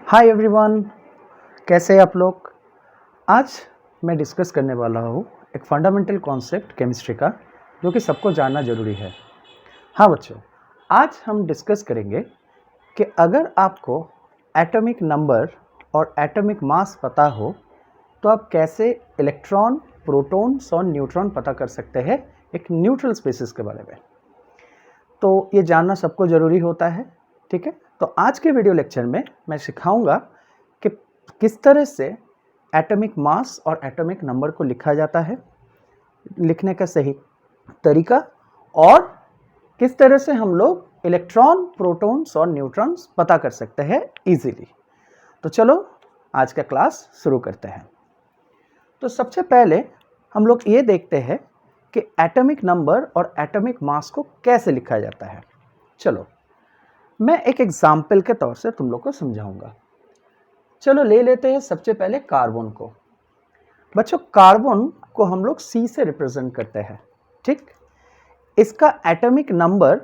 Hi everyone, कैसे हैं आप लोग। आज मैं डिस्कस करने वाला हूँ एक फंडामेंटल कॉन्सेप्ट केमिस्ट्री का, जो कि सबको जानना ज़रूरी है। हाँ बच्चों, आज हम डिस्कस करेंगे कि अगर आपको एटॉमिक नंबर और एटॉमिक मास पता हो तो आप कैसे इलेक्ट्रॉन, प्रोटॉन्स और न्यूट्रॉन पता कर सकते हैं एक न्यूट्रल स्पेसिस के बारे में। तो ये जानना सबको ज़रूरी होता है, ठीक है। तो आज के वीडियो लेक्चर में मैं सिखाऊंगा कि किस तरह से एटॉमिक मास और एटॉमिक नंबर को लिखा जाता है, लिखने का सही तरीका, और किस तरह से हम लोग इलेक्ट्रॉन, प्रोटॉन्स और न्यूट्रॉन्स पता कर सकते हैं इजीली। तो चलो आज का क्लास शुरू करते हैं। तो सबसे पहले हम लोग ये देखते हैं कि एटॉमिक नंबर और एटॉमिक मास को कैसे लिखा जाता है। चलो मैं एक एग्जाम्पल के तौर से तुम लोग को समझाऊंगा। चलो ले लेते हैं सबसे पहले कार्बन को। बच्चों, कार्बन को हम लोग C से रिप्रेजेंट करते हैं, ठीक। इसका एटॉमिक नंबर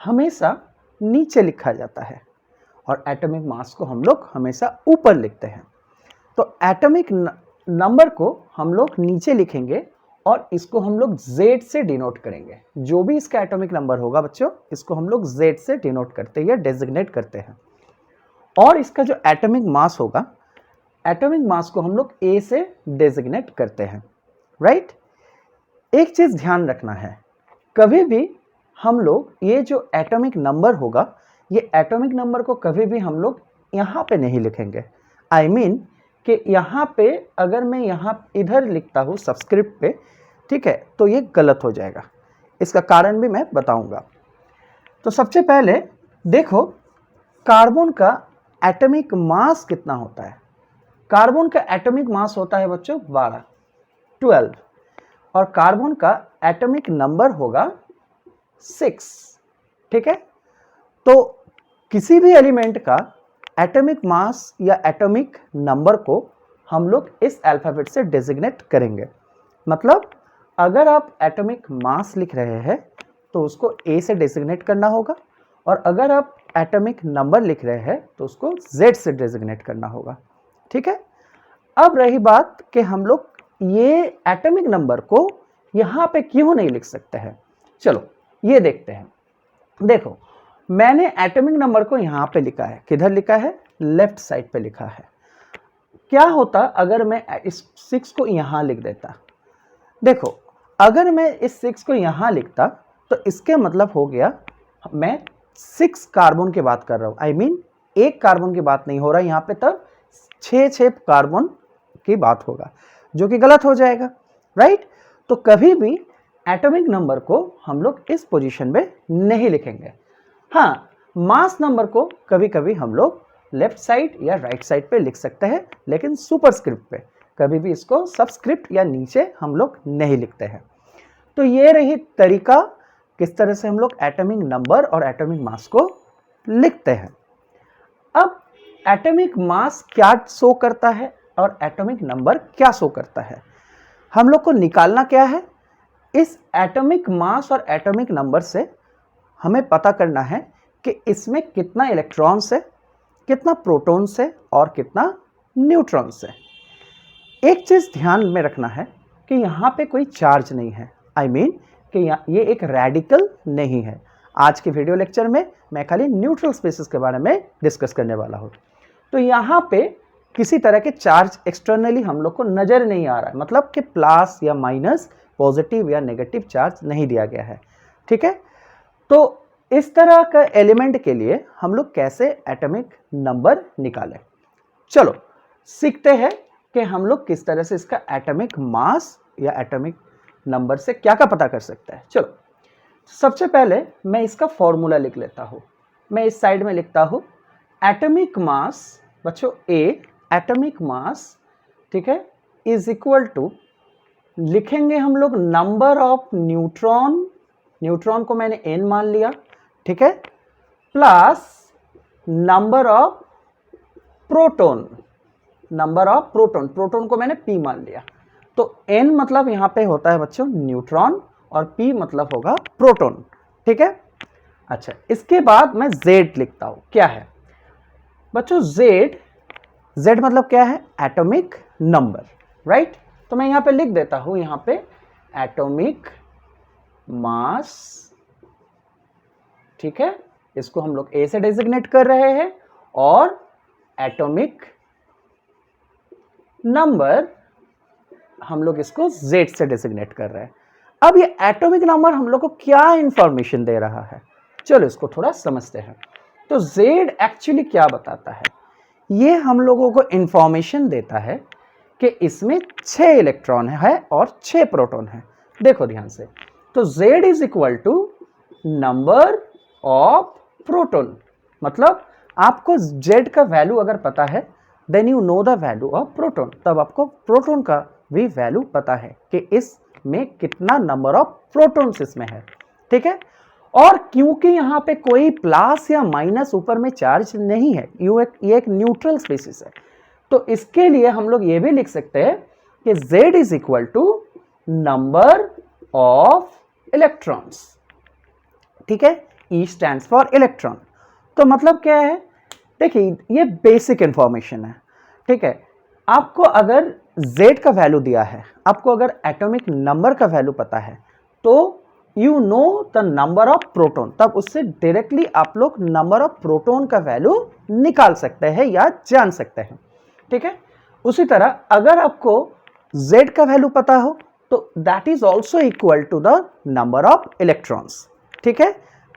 हमेशा नीचे लिखा जाता है और एटॉमिक मास को हम लोग हमेशा ऊपर लिखते हैं। तो एटॉमिक नंबर को हम लोग नीचे लिखेंगे और इसको हम लोग Z से डिनोट करेंगे। जो भी इसका एटॉमिक नंबर होगा बच्चों, इसको हम लोग Z से डिनोट करते हैं या डेजिग्नेट करते हैं। और इसका जो एटॉमिक मास होगा, एटॉमिक मास को हम लोग A से डेजिग्नेट करते हैं, राइट। एक चीज ध्यान रखना है, कभी भी हम लोग ये जो एटॉमिक नंबर होगा, ये एटॉमिक नंबर को कभी भी हम लोग यहाँ पे नहीं लिखेंगे। आई मीन कि यहाँ पे अगर मैं यहाँ इधर लिखता हूँ सबस्क्रिप्ट पे, ठीक है, तो ये गलत हो जाएगा। इसका कारण भी मैं बताऊंगा। तो सबसे पहले देखो कार्बन का एटॉमिक मास कितना होता है। कार्बन का एटॉमिक मास होता है बच्चों 12 और कार्बन का एटॉमिक नंबर होगा 6, ठीक है। तो किसी भी एलिमेंट का एटॉमिक मास या एटॉमिक नंबर को हम लोग इस अल्फाबेट से डेजिग्नेट करेंगे। मतलब अगर आप एटॉमिक मास लिख रहे हैं तो उसको A से डेजिग्नेट करना होगा, और अगर आप एटॉमिक नंबर लिख रहे हैं तो उसको Z से डेजिग्नेट करना होगा, ठीक है। अब रही बात कि हम लोग ये एटॉमिक नंबर को यहाँ पे क्यों नहीं लिख सकते हैं। चलो ये देखते हैं। देखो मैंने एटॉमिक नंबर को यहाँ पे लिखा है। किधर लिखा है? लेफ्ट साइड पे लिखा है। क्या होता अगर मैं इस 6 को यहाँ लिख देता? देखो अगर मैं इस 6 को यहाँ लिखता तो इसके मतलब हो गया मैं 6 कार्बन की बात कर रहा हूँ। आई मीन एक कार्बन की बात नहीं हो रहा यहाँ पे, तब 6 कार्बन की बात होगा, जो कि गलत हो जाएगा, राइट। तो कभी भी एटॉमिक नंबर को हम लोग इस पोजीशन में नहीं लिखेंगे। हाँ, मास नंबर को कभी कभी हम लोग लेफ्ट साइड या राइट साइड पे लिख सकते हैं, लेकिन सुपरस्क्रिप्ट पे, कभी भी इसको सबस्क्रिप्ट या नीचे हम लोग नहीं लिखते हैं। तो ये रही तरीका किस तरह से हम लोग एटॉमिक नंबर और एटॉमिक मास को लिखते हैं। अब एटॉमिक मास क्या शो करता है और एटॉमिक नंबर क्या शो करता है, हम लोग को निकालना क्या है। इस एटॉमिक मास और एटॉमिक नंबर से हमें पता करना है कि इसमें कितना इलेक्ट्रॉन्स है, कितना प्रोटॉन्स है और कितना न्यूट्रॉन्स है। एक चीज ध्यान में रखना है कि यहाँ पे कोई चार्ज नहीं है। आई मीन कि ये एक रेडिकल नहीं है। आज के वीडियो लेक्चर में मैं खाली न्यूट्रल स्पेसिस के बारे में डिस्कस करने वाला हूँ। तो यहाँ पे किसी तरह के चार्ज एक्सटर्नली हम लोग को नजर नहीं आ रहा है, मतलब कि प्लस या माइनस, पॉजिटिव या नेगेटिव चार्ज नहीं दिया गया है, ठीक है। तो इस तरह का एलिमेंट के लिए हम लोग कैसे एटॉमिक नंबर निकालें, चलो सीखते हैं कि हम लोग किस तरह से इसका एटॉमिक मास या एटॉमिक नंबर से क्या क्या पता कर सकते हैं। चलो सबसे पहले मैं इसका फॉर्मूला लिख लेता हूँ। मैं इस साइड में लिखता हूँ एटॉमिक मास बच्चों A, एटॉमिक मास, ठीक है, इज इक्वल टू, लिखेंगे हम लोग नंबर ऑफ न्यूट्रॉन, न्यूट्रॉन को मैंने N मान लिया, ठीक है, plus number of proton, number of proton, proton को मैंने P मान लिया। तो N मतलब यहाँ पे होता है बच्चों न्यूट्रॉन और P मतलब होगा प्रोटॉन, ठीक है। अच्छा, इसके बाद मैं Z लिखता हूँ। क्या है बच्चों? Z Z मतलब क्या है? Atomic number, right. तो मैं यहाँ पे लिख देता हूँ, यहाँ पे एटॉमिक मास, ठीक है, इसको हम लोग A से डेजिग्नेट कर रहे हैं, और एटॉमिक नंबर हम लोग इसको Z से डेजिग्नेट कर रहे हैं। अब ये एटॉमिक नंबर हम लोग को क्या इंफॉर्मेशन दे रहा है, चलो इसको थोड़ा समझते हैं। तो Z एक्चुअली क्या बताता है? ये हम लोगों को इंफॉर्मेशन देता है कि इसमें 6 इलेक्ट्रॉन है और 6 प्रोटॉन है। देखो ध्यान से, तो Z is equal to number of proton, मतलब आपको Z का वैल्यू अगर पता है, then you know the value of proton, तब आपको प्रोटॉन का भी वैल्यू पता है कि इसमें कितना नंबर ऑफ प्रोटॉन्स इसमें है, ठीक है। और क्योंकि यहाँ पे कोई प्लस या माइनस ऊपर में चार्ज नहीं है, ये एक न्यूट्रल स्पीसीज है, तो इसके लिए हम लोग ये भी लिख सकते हैं कि Z is equal to number of electrons, ठीक है। E stands for electron. तो मतलब क्या है, देखिए ये बेसिक इंफॉर्मेशन है, ठीक है। आपको अगर Z का वैल्यू दिया है, आपको अगर एटॉमिक नंबर का वैल्यू पता है, तो you know the number of proton, तब उससे डायरेक्टली आप लोग नंबर ऑफ प्रोटॉन का वैल्यू निकाल सकते हैं या जान सकते हैं, ठीक है। उसी तरह अगर आपको Z का वैल्यू पता हो, तो that is also equal to the number of electrons, ठीक है।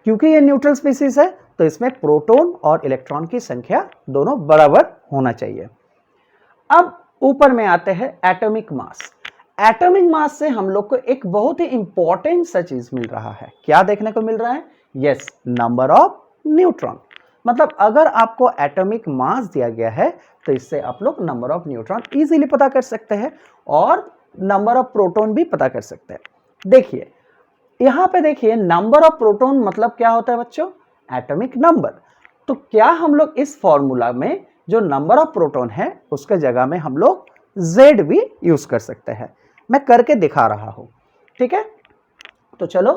क्योंकि ये न्यूट्रल स्पीसीज है, तो इसमें प्रोटॉन और इलेक्ट्रॉन की संख्या दोनों बराबर होना चाहिए। अब ऊपर में आते हैं एटॉमिक मास। एटॉमिक मास से हम लोग को एक बहुत ही इंपॉर्टेंट सा चीज मिल रहा है। क्या देखने को मिल रहा है? Yes, number of neutron. मतलब अगर आपको एटॉमिक मास दिया गया है, तो इससे आप लोग नंबर ऑफ न्यूट्रॉन इजीली पता कर सकते हैं और नंबर ऑफ प्रोटॉन भी पता कर सकते हैं। देखिए यहां पे, देखिए नंबर ऑफ प्रोटॉन मतलब क्या होता है बच्चों? Atomic number. तो क्या हम लोग इस फॉर्मूला में जो नंबर ऑफ प्रोटॉन है उसके जगह में हम लोग Z भी यूज कर सकते हैं। मैं करके दिखा रहा हूं, ठीक है। तो चलो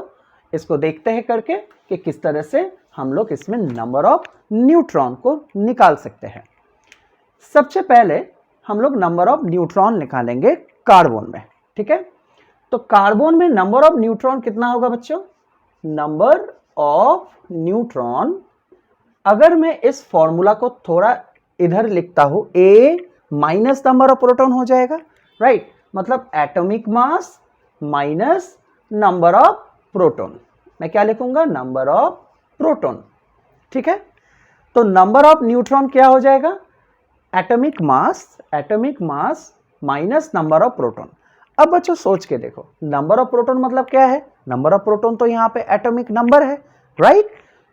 इसको देखते हैं करके कि किस तरह से हम लोग इसमें नंबर ऑफ न्यूट्रॉन को निकाल सकते हैं। सबसे पहले हम लोग नंबर ऑफ न्यूट्रॉन निकालेंगे कार्बन में, ठीक है। तो कार्बन में नंबर ऑफ न्यूट्रॉन कितना होगा बच्चों? नंबर ऑफ न्यूट्रॉन, अगर मैं इस फॉर्मूला को थोड़ा इधर लिखता हूं, A minus number of proton हो जाएगा, राइट। मतलब atomic mass minus number of proton. मैं क्या लिखूंगा? नंबर ऑफ प्रोटॉन, ठीक है। तो नंबर ऑफ न्यूट्रॉन क्या हो जाएगा? Atomic mass minus number of proton. अब बच्चों सोच के देखो, नंबर ऑफ प्रोटॉन मतलब क्या है? नंबर ऑफ प्रोटॉन तो यहाँ पे एटॉमिक नंबर है, राइट।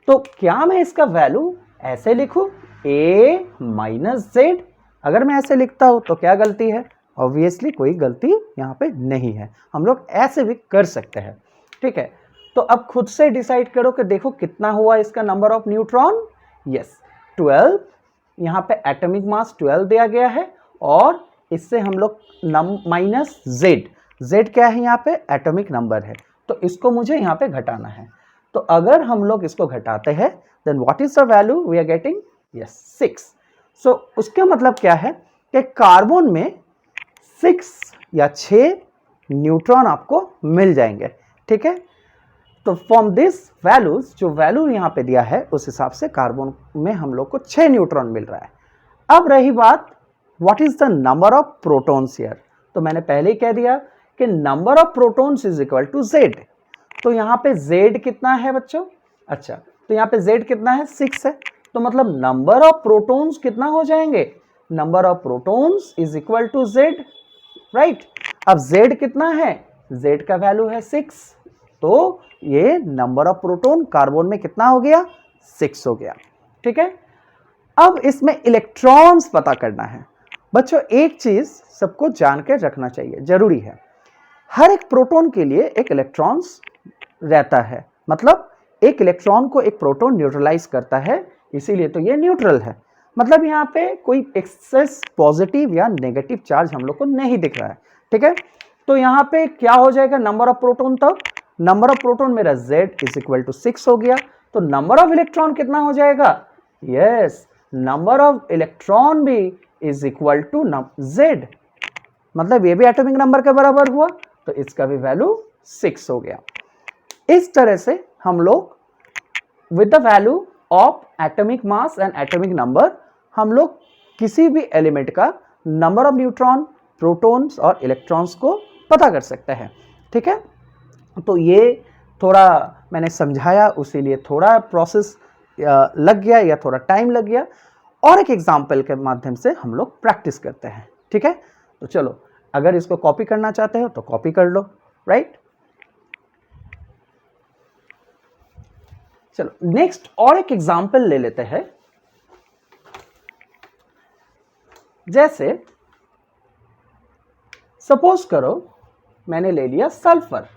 तो क्या मैं इसका वैल्यू ऐसे लिखूं, A माइनस Z? अगर मैं ऐसे लिखता हूं तो क्या गलती है? ऑब्वियसली कोई गलती यहाँ पे नहीं है, हम लोग ऐसे भी कर सकते हैं, ठीक है। तो अब खुद से डिसाइड करो कि देखो कितना हुआ इसका नंबर ऑफ न्यूट्रॉन। यस 12, यहाँ पे एटॉमिक मास 12 दिया गया है, और इससे हम लोग माइनस Z क्या है यहाँ पे? एटॉमिक नंबर है, तो इसको मुझे यहाँ पे घटाना है। तो अगर हम लोग इसको घटाते हैं, then what is the value we are getting? Yes 6। So उसका मतलब क्या है कि कार्बन में 6 या 6 न्यूट्रॉन आपको मिल जाएंगे, ठीक है। तो फ्रॉम दिस वैल्यूज, जो वैल्यू यहाँ पे दिया है उस हिसाब से कार्बन में हम लोग को 6 न्यूट्रॉन मिल रहा है। अब रही बात what is the number of protons here, तो मैंने पहले ही कह दिया कि number of protons is equal to Z। तो यहाँ पे Z कितना है बच्चों? अच्छा, तो यहाँ पे Z कितना है? 6 है। तो मतलब नंबर ऑफ प्रोटॉन्स कितना हो जाएंगे? Number of protons is equal to Z, right. अब Z कितना है? Z का वैल्यू है 6, तो ये नंबर ऑफ प्रोटॉन कार्बन में कितना हो गया? 6 हो गया, ठीक है। अब इसमें इलेक्ट्रॉन्स पता करना है बच्चों। एक चीज सबको जानकर रखना चाहिए, जरूरी है, हर एक प्रोटॉन के लिए एक इलेक्ट्रॉन्स रहता है, मतलब एक इलेक्ट्रॉन को एक प्रोटॉन न्यूट्रलाइज करता है, इसीलिए तो ये न्यूट्रल है। मतलब यहाँ पे कोई एक्सेस पॉजिटिव या नेगेटिव चार्ज हम लोग को नहीं दिख रहा है, ठीक है। तो यहाँ पे क्या हो जाएगा नंबर ऑफ प्रोटॉन? तब नंबर ऑफ प्रोटॉन मेरा Z इज इक्वल टू 6 हो गया, तो नंबर ऑफ इलेक्ट्रॉन कितना हो जाएगा? यस, नंबर ऑफ इलेक्ट्रॉन भी इज इक्वल टू z, मतलब ये भी एटॉमिक नंबर के बराबर हुआ, तो इसका भी वैल्यू 6 हो गया। इस तरह से हम लोग with the value of atomic mass and atomic number हम लोग किसी भी एलिमेंट का नंबर ऑफ न्यूट्रॉन, प्रोटॉन्स और इलेक्ट्रॉन्स को पता कर सकते हैं। ठीक है, तो ये थोड़ा मैंने समझाया, उसीलिए थोड़ा प्रोसेस लग गया या थोड़ा टाइम लग गया, और एक एग्जाम्पल के माध्यम से हम लोग प्रैक्टिस करते हैं। ठीक है, तो चलो, अगर इसको कॉपी करना चाहते हो तो कॉपी कर लो, राइट। चलो नेक्स्ट और एक एग्जाम्पल ले लेते हैं। जैसे सपोज करो मैंने ले लिया सल्फर।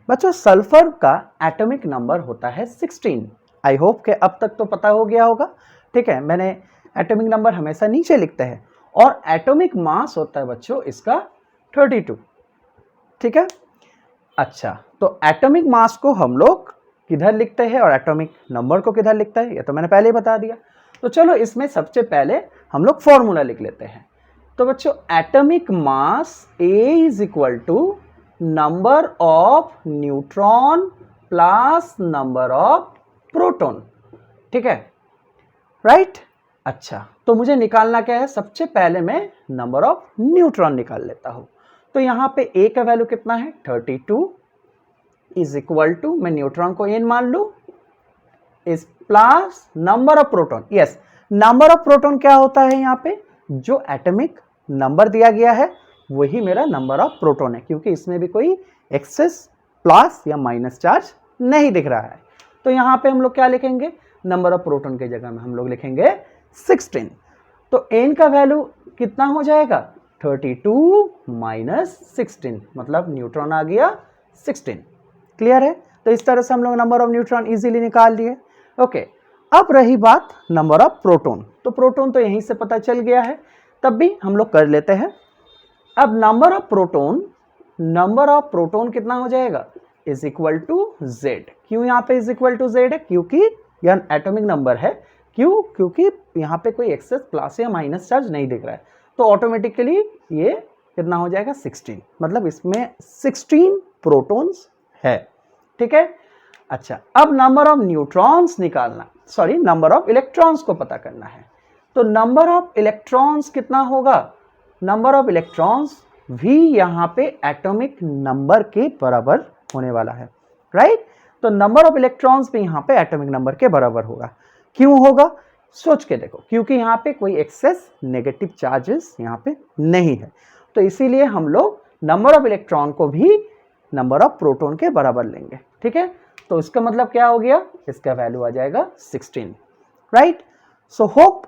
बच्चों सल्फर का एटॉमिक नंबर होता है 16। आई होप कि अब तक तो पता हो गया होगा। ठीक है, मैंने एटॉमिक नंबर हमेशा नीचे लिखते हैं, और एटॉमिक मास होता है बच्चों इसका 32। ठीक है, अच्छा, तो एटॉमिक मास को हम लोग किधर लिखते हैं और एटॉमिक नंबर को किधर लिखते हैं, ये तो मैंने पहले ही बता दिया। तो चलो इसमें सबसे पहले हम लोग फॉर्मूला लिख लेते हैं। तो बच्चों atomic mass A is equal to number of neutron plus number of proton. ठीक है, राइट। अच्छा, तो मुझे निकालना क्या है, सबसे पहले मैं नंबर ऑफ न्यूट्रॉन निकाल लेता हूं। तो यहां पे A का वैल्यू कितना है 32 इज इक्वल टू, मैं न्यूट्रॉन को n मान लू, is plus number of proton. Yes, number of proton क्या होता है, यहाँ पे जो एटॉमिक नंबर दिया गया है वही मेरा नंबर ऑफ प्रोटॉन है, क्योंकि इसमें भी कोई एक्सेस प्लस या माइनस चार्ज नहीं दिख रहा है। तो यहाँ पे हम लोग क्या लिखेंगे, नंबर ऑफ प्रोटॉन की जगह में हम लोग लिखेंगे 16। तो n का वैल्यू कितना हो जाएगा 32 माइनस 16, मतलब न्यूट्रॉन आ गया 16। क्लियर है, तो इस तरह से हम लोग नंबर ऑफ न्यूट्रॉन इजीली निकाल लिए। ओके, अब रही बात नंबर ऑफ प्रोटॉन। तो प्रोटॉन तो यहीं से पता चल गया है, तब भी हम लोग कर लेते हैं। अब नंबर ऑफ प्रोटॉन कितना हो जाएगा, इज इक्वल टू z। क्यों यहाँ पे इज इक्वल टू z है, क्योंकि यह एटॉमिक नंबर है। क्यों, क्योंकि यहाँ पे कोई एक्सेस प्लस या माइनस चार्ज नहीं दिख रहा है, तो ऑटोमेटिकली ये कितना हो जाएगा 16, मतलब इसमें 16 प्रोटॉन्स है। ठीक है, अच्छा, अब नंबर ऑफ न्यूट्रॉन्स निकालना, सॉरी नंबर ऑफ इलेक्ट्रॉन्स को पता करना है। तो नंबर ऑफ इलेक्ट्रॉन्स कितना होगा, नंबर ऑफ इलेक्ट्रॉन्स भी यहाँ पे एटॉमिक नंबर के बराबर होने वाला है, राइट। तो नंबर ऑफ इलेक्ट्रॉन्स भी यहाँ पे एटॉमिक नंबर के बराबर होगा। क्यों होगा, सोच के देखो, क्योंकि यहाँ पे कोई एक्सेस नेगेटिव चार्जेस यहाँ पे नहीं है, तो इसीलिए हम लोग नंबर ऑफ इलेक्ट्रॉन को भी नंबर ऑफ प्रोटॉन के बराबर लेंगे। ठीक है, तो इसका मतलब क्या हो गया, इसका वैल्यू आ जाएगा 16, राइट। सो होप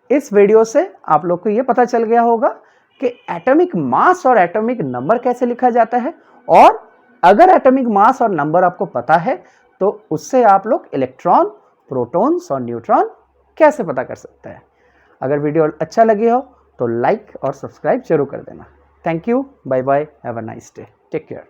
इस वीडियो से आप लोग को ये पता चल गया होगा कि एटॉमिक मास और एटॉमिक नंबर कैसे लिखा जाता है, और अगर एटॉमिक मास और नंबर आपको पता है तो उससे आप लोग इलेक्ट्रॉन, प्रोटॉन्स और न्यूट्रॉन कैसे पता कर सकते हैं। अगर वीडियो अच्छा लगी हो तो लाइक और सब्सक्राइब जरूर कर देना। Thank you, bye bye, have a nice day, take care.